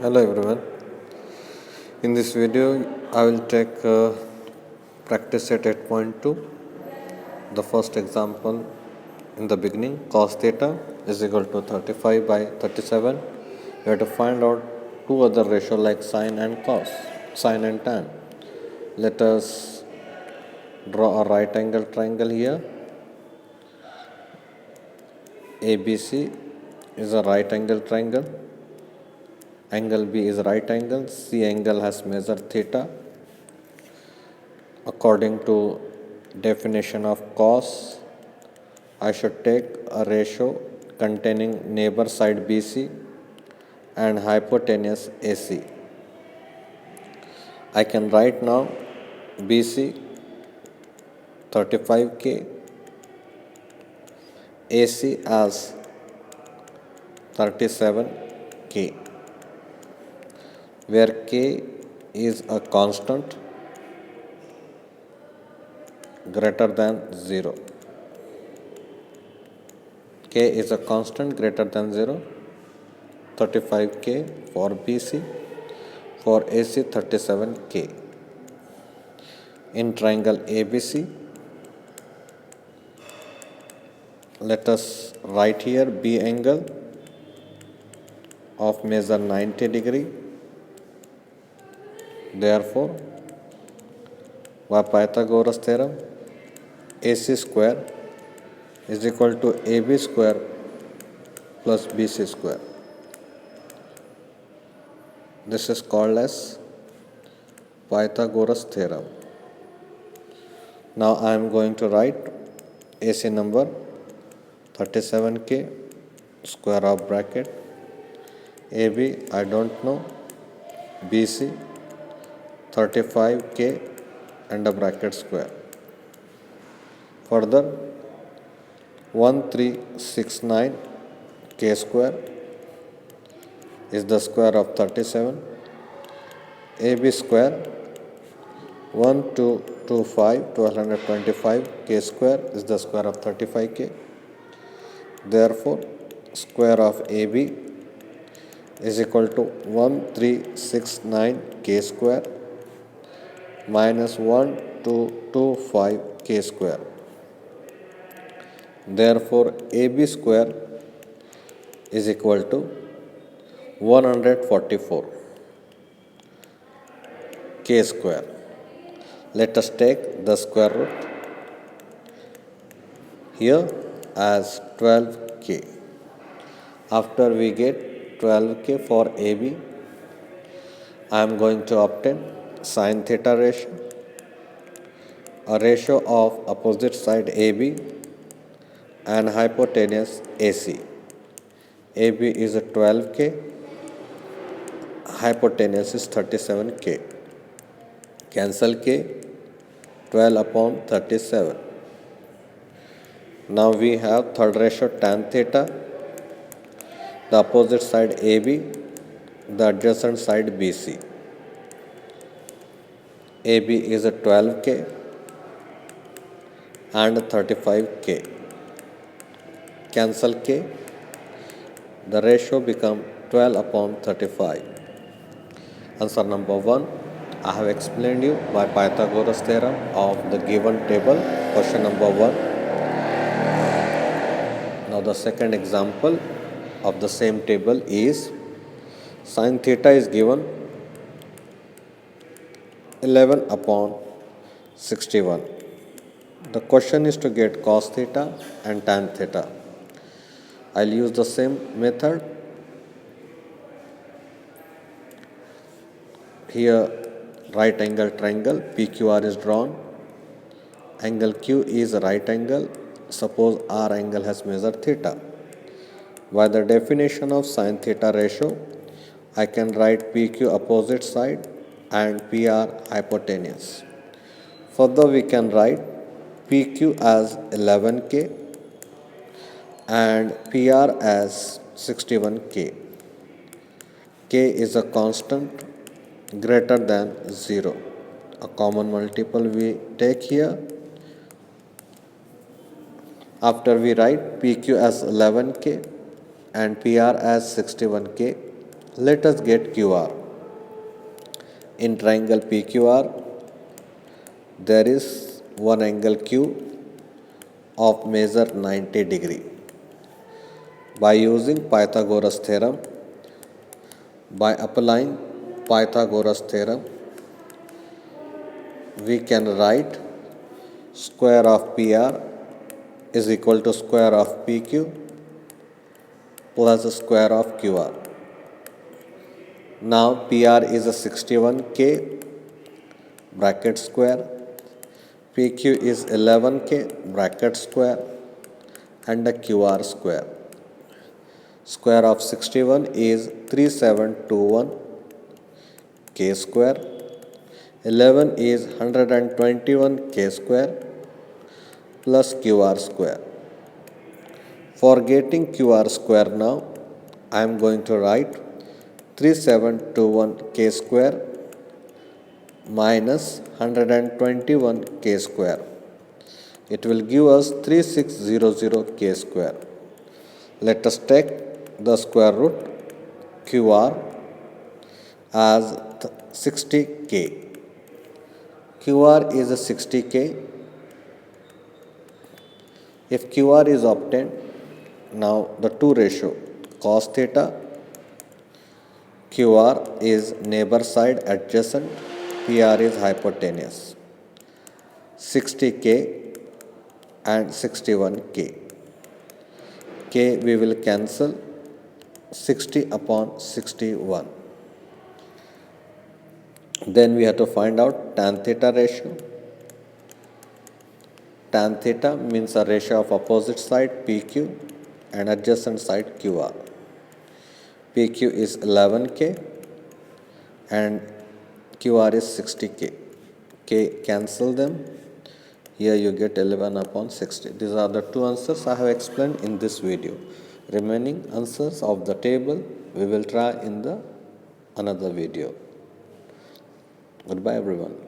Hello everyone. In this video, I will take practice set 8.2. The first example in the beginning, cos theta is equal to 35 by 37. We have to find out two other ratio like sine and cos, sine and tan. Let us draw a right angle triangle here. ABC is a right angle triangle. Angle B is right angle. C angle has measure theta. According to definition of cos, I should take a ratio containing neighbor side BC and hypotenuse AC. I can write now BC 35K, AC as 37K, where K is a constant greater than 0. K is a constant greater than 0. 35K for BC, for AC 37K. In triangle ABC, let us write here B angle of measure 90 degree. Therefore, by Pythagoras theorem, AC square is equal to AB square plus BC square. This is called as Pythagoras theorem. Now I am going to write AC number 37K, square of bracket, AB I don't know, BC 35K and a bracket square. Further, 1369 K square is the square of 37. AB square 1225 K square is the square of 35K. Therefore, square of AB is equal to 1369 K square minus 1225 K square. Therefore, AB square is equal to 144 K square. Let us take the square root here as 12K. After we get 12K for AB, I am going to obtain sine theta ratio, a ratio of opposite side AB and hypotenuse AC. AB is 12K, hypotenuse is 37K. Cancel K, 12 upon 37. Now we have third ratio tan theta, the opposite side AB, the adjacent side BC. AB is 12K and 35K. Cancel K, the ratio become 12 upon 35. Answer number 1. I have explained you by Pythagoras theorem of the given table, question number 1. Now the second example of the same table is sin theta is given 11 upon 61. The question is to get cos theta and tan theta. I'll use the same method. Here right angle triangle PQR is drawn. Angle Q is a right angle. Suppose R angle has measure theta. By the definition of sin theta ratio, I can write PQ opposite side and PR hypotenuse. Further, we can write PQ as 11K and PR as 61K. K is a constant greater than 0. A common multiple we take here. After we write PQ as 11K and PR as 61K, Let us get QR. In triangle PQR, there is one angle Q of measure 90 degree. By using Pythagoras theorem, by applying Pythagoras theorem, we can write square of PR is equal to square of PQ plus square of QR. Now PR is a 61K bracket square, PQ is 11K bracket square and a QR square. Square of 61 is 3721 K square. 11 is 121 K square plus QR square. For getting QR square now, I am going to write 3721 K square minus 121 K square. It will give us 3600 K square. Let us take the square root QR as 60K. QR is a 60K. If QR is obtained, now the two ratio cos theta, QR is neighbor side adjacent, PR is hypotenuse. 60K and 61K. K we will cancel, 60 upon 61. Then we have to find out tan theta ratio. Tan theta means a ratio of opposite side PQ and adjacent side QR. PQ is 11K and QR is 60K. K cancel them. Here you get 11 upon 60. These are the two answers I have explained in this video. Remaining answers of the table we will try in the another video. Goodbye everyone.